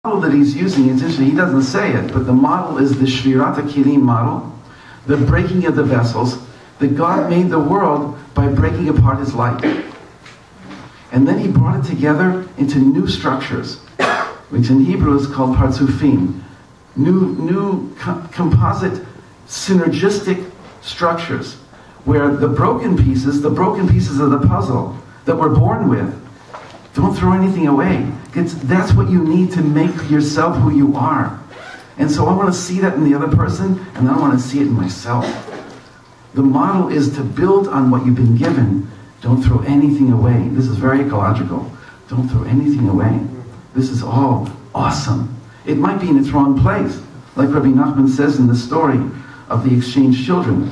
model that he's using, it's interesting, he doesn't say it, but the model is the Shvirat HaKilim model, the breaking of the vessels, that God made the world by breaking apart his light. And then he brought it together into new structures, which in Hebrew is called Partzufim, new composite, synergistic structures, where the broken pieces of the puzzle that we're born with, don't throw anything away. That's what you need to make yourself who you are. And so I want to see that in the other person, and I want to see it in myself. The model is to build on what you've been given. Don't throw anything away. This is very ecological. Don't throw anything away. This is all awesome. It might be in its wrong place. Like Rabbi Nachman says in the story of the exchanged children,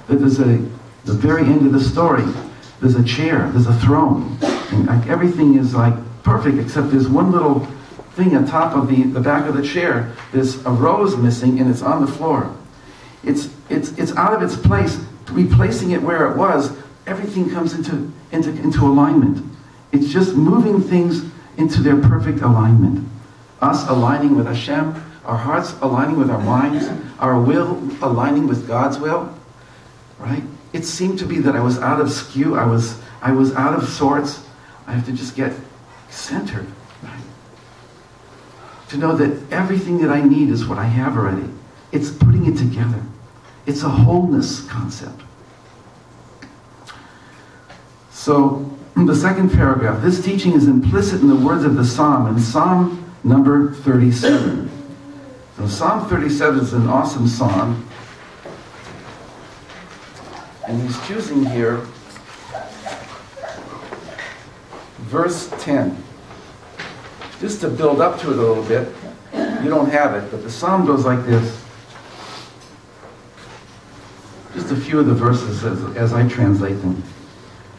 that there's the very end of the story, there's a chair, there's a throne, and like everything is like perfect, except there's one little thing on top of the back of the chair. There's a rose missing, and it's on the floor. It's out of its place. Replacing it where it was, everything comes into alignment. It's just moving things into their perfect alignment. Us aligning with Hashem, our hearts aligning with our minds, our will aligning with God's will, right? It seemed to be that I was out of skew, I was out of sorts. I have to just get centered, right? To know that everything that I need is what I have already. It's putting it together. It's a wholeness concept. So, the second paragraph, this teaching is implicit in the words of the Psalm, in Psalm number 37. So Psalm 37 is an awesome psalm. And he's choosing here verse 10. Just to build up to it a little bit. You don't have it, but the psalm goes like this. Just a few of the verses as I translate them.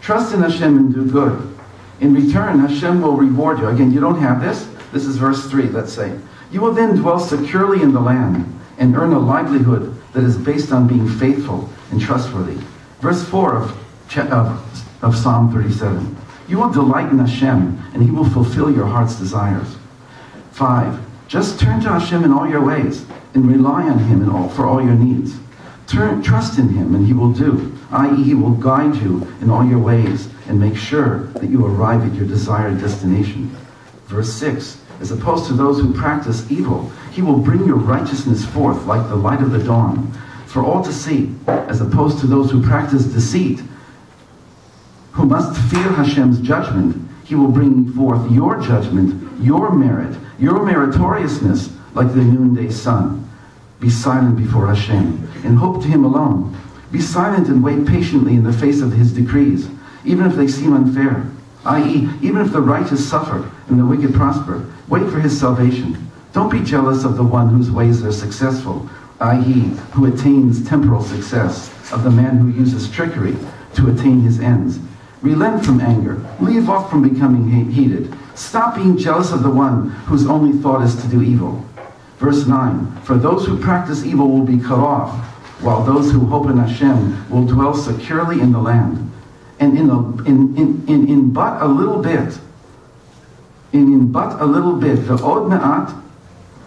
Trust in Hashem and do good. In return, Hashem will reward you. Again, you don't have this. This is verse 3, let's say. You will then dwell securely in the land and earn a livelihood that is based on being faithful and trustworthy. Verse 4 of Psalm 37. You will delight in Hashem, and he will fulfill your heart's desires. 5. Just turn to Hashem in all your ways, and rely on him for all your needs. Trust in him, and he will do, i.e. he will guide you in all your ways, and make sure that you arrive at your desired destination. Verse 6. As opposed to those who practice evil, he will bring your righteousness forth like the light of the dawn, for all to see, as opposed to those who practice deceit, who must fear Hashem's judgment. He will bring forth your judgment, your merit, your meritoriousness, like the noonday sun. Be silent before Hashem, and hope to him alone. Be silent and wait patiently in the face of his decrees, even if they seem unfair, i.e., even if the righteous suffer and the wicked prosper. Wait for his salvation. Don't be jealous of the one whose ways are successful, i.e., who attains temporal success, of the man who uses trickery to attain his ends. Relent from anger. Leave off from becoming heated. Stop being jealous of the one whose only thought is to do evil. Verse 9, for those who practice evil will be cut off, while those who hope in Hashem will dwell securely in the land. And in but a little bit, the od me'at,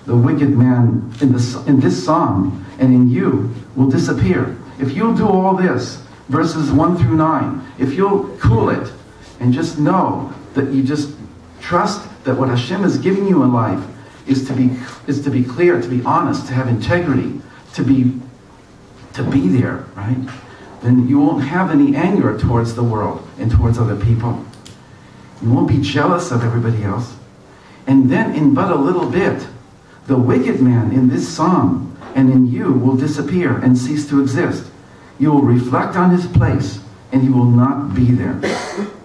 the wicked man in this psalm, and in you will disappear. If you'll do all this, verses 1 through 9, if you'll cool it, and just know that you just trust that what Hashem is giving you in life is to be clear, to be honest, to have integrity, to be there, right? Then you won't have any anger towards the world and towards other people. You won't be jealous of everybody else. And then in but a little bit, the wicked man in this psalm and in you will disappear and cease to exist. You will reflect on his place, and he will not be there.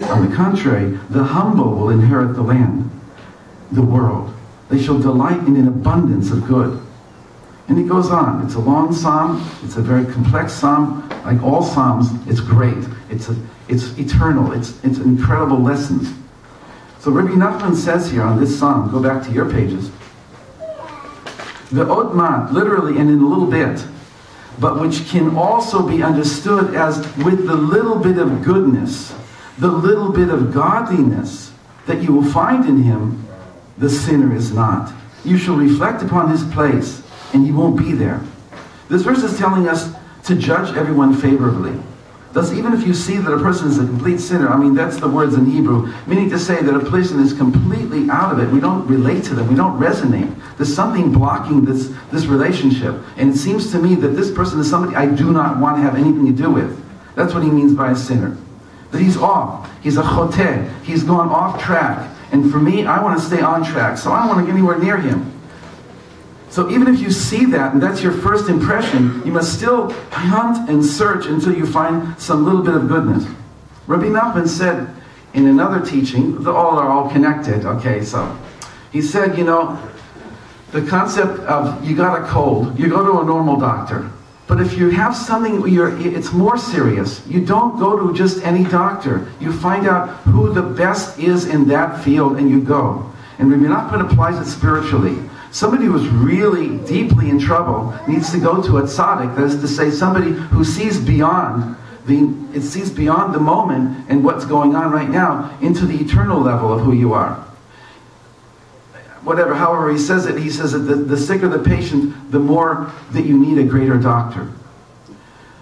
On the contrary, the humble will inherit the land, the world. They shall delight in an abundance of good. And he goes on. It's a long psalm. It's a very complex psalm. Like all psalms, it's great. It's eternal. It's incredible lessons. So Rabbi Nachman says here on this psalm, go back to your pages, the od mat, literally and in a little bit, but which can also be understood as with the little bit of goodness, the little bit of godliness that you will find in him, the sinner is not. You shall reflect upon his place, and he won't be there. This verse is telling us to judge everyone favorably. Thus, even if you see that a person is a complete sinner, I mean, that's the words in Hebrew, meaning to say that a person is completely out of it. We don't relate to them. We don't resonate. There's something blocking this relationship. And it seems to me that this person is somebody I do not want to have anything to do with. That's what he means by a sinner. That he's off. He's a choteh. He's gone off track. And for me, I want to stay on track. So I don't want to get anywhere near him. So even if you see that, and that's your first impression, you must still hunt and search until you find some little bit of goodness. Rabbi Nachman said in another teaching, all are all connected, okay, so he said, you know, the concept of you got a cold, you go to a normal doctor. But if you have something, it's more serious. You don't go to just any doctor. You find out who the best is in that field and you go. And Rabbi Nachman applies it spiritually. Somebody who's really deeply in trouble needs to go to a tzaddik, that is to say, somebody who sees beyond the moment and what's going on right now into the eternal level of who you are. Whatever, however he says it that the sicker the patient, the more that you need a greater doctor.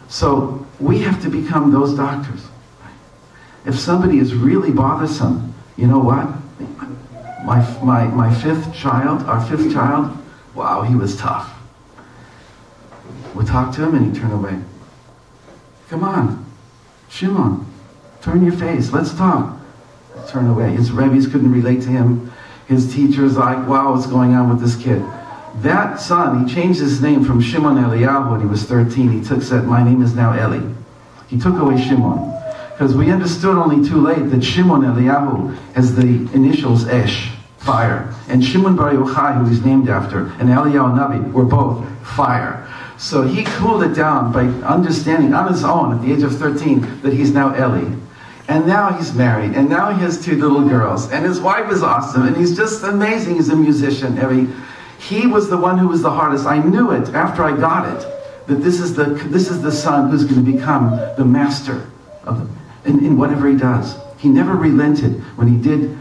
So we have to become those doctors. If somebody is really bothersome, you know what? My fifth child, our fifth child, wow, he was tough. We talked to him and he turned away. Come on, Shimon, turn your face, let's talk. Turn away. His rabbis couldn't relate to him. His teachers like, wow, what's going on with this kid? That son, he changed his name from Shimon Eliyahu when he was 13. He said, my name is now Eli. He took away Shimon. Because we understood only too late that Shimon Eliyahu has the initials Esh, fire. And Shimon Bar Yochai, who he's named after, and Eliyahu Navi were both fire. So he cooled it down by understanding on his own at the age of 13 that he's now Eli. And now he's married, and now he has 2 little girls, and his wife is awesome, and he's just amazing. He's a musician. He was the one who was the hardest. I knew it after I got it, that this is the son who's going to become the master in whatever he does. He never relented when he did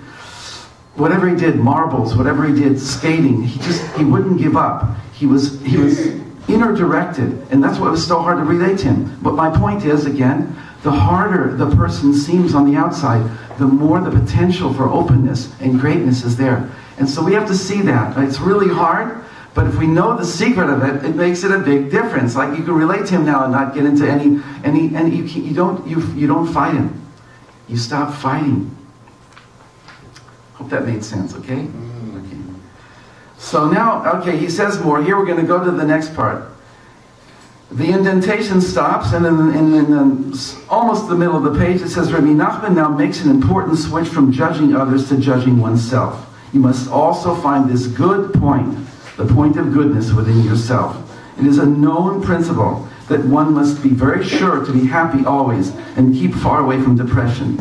whatever he did, marbles, whatever he did, skating. He wouldn't give up. He was inner directed, and that's what was so hard to relate to him. But my point is, again, the harder the person seems on the outside, the more the potential for openness and greatness is there. And so we have to see that. It's really hard, but if we know the secret of it, it makes it a big difference. Like you can relate to him now and not get into you don't fight him. You stop fighting. Hope that made sense, okay? Okay. So now, okay, he says more. Here we're going to go to the next part. The indentation stops, and in almost the middle of the page, it says, Rabbi Nachman now makes an important switch from judging others to judging oneself. You must also find this good point, the point of goodness within yourself. It is a known principle that one must be very sure to be happy always and keep far away from depression.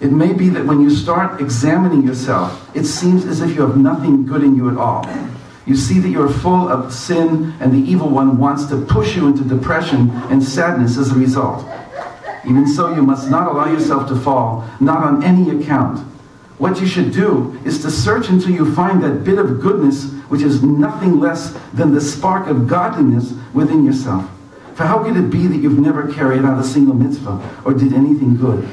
It may be that when you start examining yourself, it seems as if you have nothing good in you at all. You see that you're full of sin, and the evil one wants to push you into depression and sadness as a result. Even so, you must not allow yourself to fall, not on any account. What you should do is to search until you find that bit of goodness, which is nothing less than the spark of godliness within yourself. For how could it be that you've never carried out a single mitzvah or did anything good?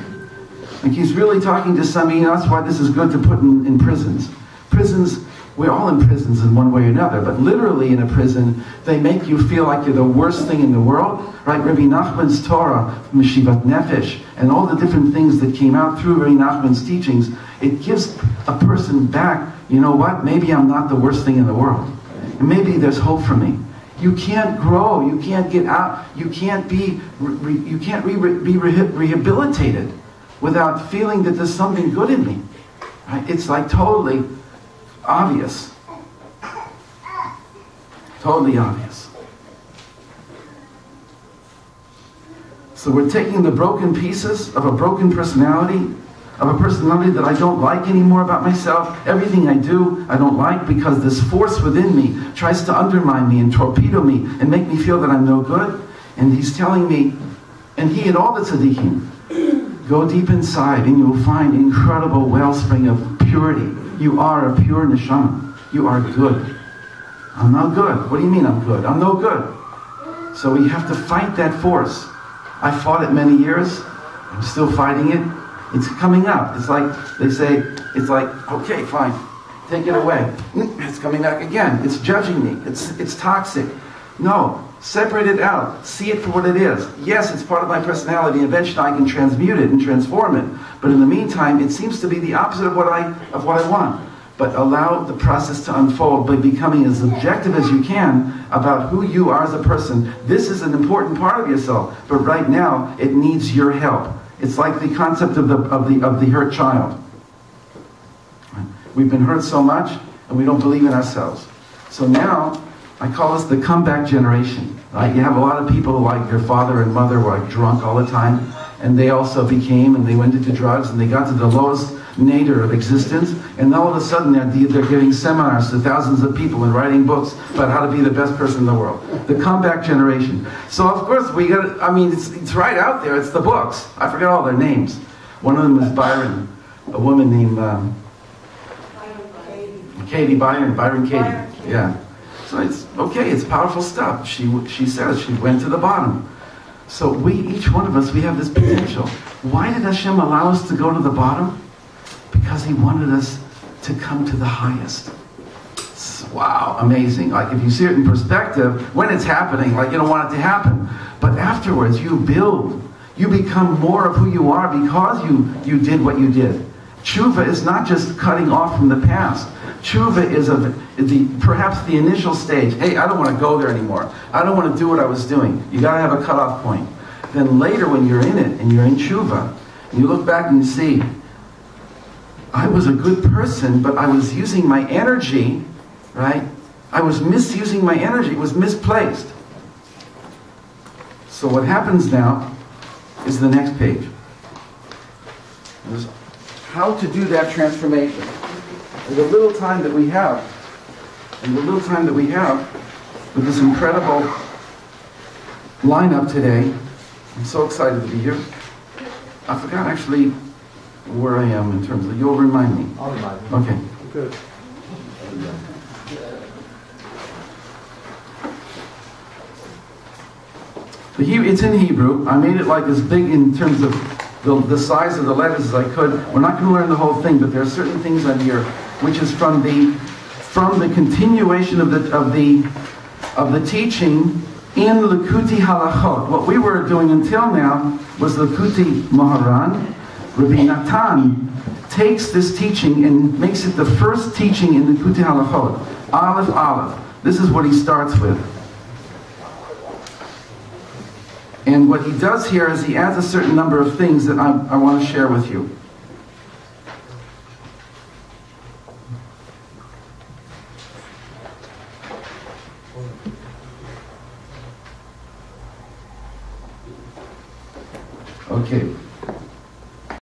Like he's really talking to some, that's why this is good to put in prisons. Prisons, we're all in prisons in one way or another, but literally in a prison, they make you feel like you're the worst thing in the world, right? Rabbi Nachman's Torah, Meshivat Nefesh, and all the different things that came out through Rabbi Nachman's teachings, it gives a person back, you know what, maybe I'm not the worst thing in the world. And maybe there's hope for me. You can't grow, you can't get out, you can't be rehabilitated without feeling that there's something good in me. Right? It's like totally obvious. Totally obvious. So we're taking the broken pieces of a broken personality, of a personality that I don't like anymore about myself. Everything I do, I don't like because this force within me tries to undermine me and torpedo me and make me feel that I'm no good. And he's telling me, and he and all the tzaddikim, go deep inside and you'll find incredible wellspring of purity. You are a pure neshama. You are good. I'm not good. What do you mean I'm good? I'm no good. So we have to fight that force. I fought it many years. I'm still fighting it. It's coming up. It's like, they say, it's like, okay, fine. Take it away. It's coming back again. It's judging me. It's toxic. No. Separate it out. See it for what it is. Yes, it's part of my personality. Eventually I can transmute it and transform it. But in the meantime, it seems to be the opposite of what I want. But allow the process to unfold by becoming as objective as you can about who you are as a person. This is an important part of yourself, but right now it needs your help. It's like the concept of the hurt child. We've been hurt so much, and we don't believe in ourselves. So now, I call this the comeback generation. Right? You have a lot of people like your father and mother were like drunk all the time, and they also became, and they went into drugs, and they got to the lowest nadir of existence, and all of a sudden they're giving seminars to thousands of people and writing books about how to be the best person in the world. The comeback generation. So of course we got, I mean, it's right out there, it's the books. I forget all their names. One of them is Byron, a woman named Byron Katie. Yeah. So it's okay, it's powerful stuff. She says she went to the bottom. So each one of us, we have this potential. Why did Hashem allow us to go to the bottom? Because He wanted us to come to the highest. Wow, amazing. Like if you see it in perspective, when it's happening, like you don't want it to happen. But afterwards, you build. You become more of who you are because you did what you did. Tshuva is not just cutting off from the past. Tshuva is perhaps the initial stage. Hey, I don't want to go there anymore. I don't want to do what I was doing. You got to have a cutoff point. Then later when you're in it and you're in tshuva, you look back and you see, I was a good person, but I was using my energy, right? I was misusing my energy. It was misplaced. So what happens now is the next page. Is how to do that transformation. And the little time that we have, with this incredible lineup today, I'm so excited to be here. I forgot actually where I am in terms of, you'll remind me. I'll remind you. Okay. Good. It's in Hebrew. I made it like as big in terms of the size of the letters as I could. We're not going to learn the whole thing, but there are certain things on here which is from the continuation of the teaching in Likuti Halachot. What we were doing until now was Likuti Moharan. Rabbi Natan takes this teaching and makes it the first teaching in Likuti Halachot. Aleph, Aleph. This is what he starts with. And what he does here is he adds a certain number of things that I want to share with you. Okay.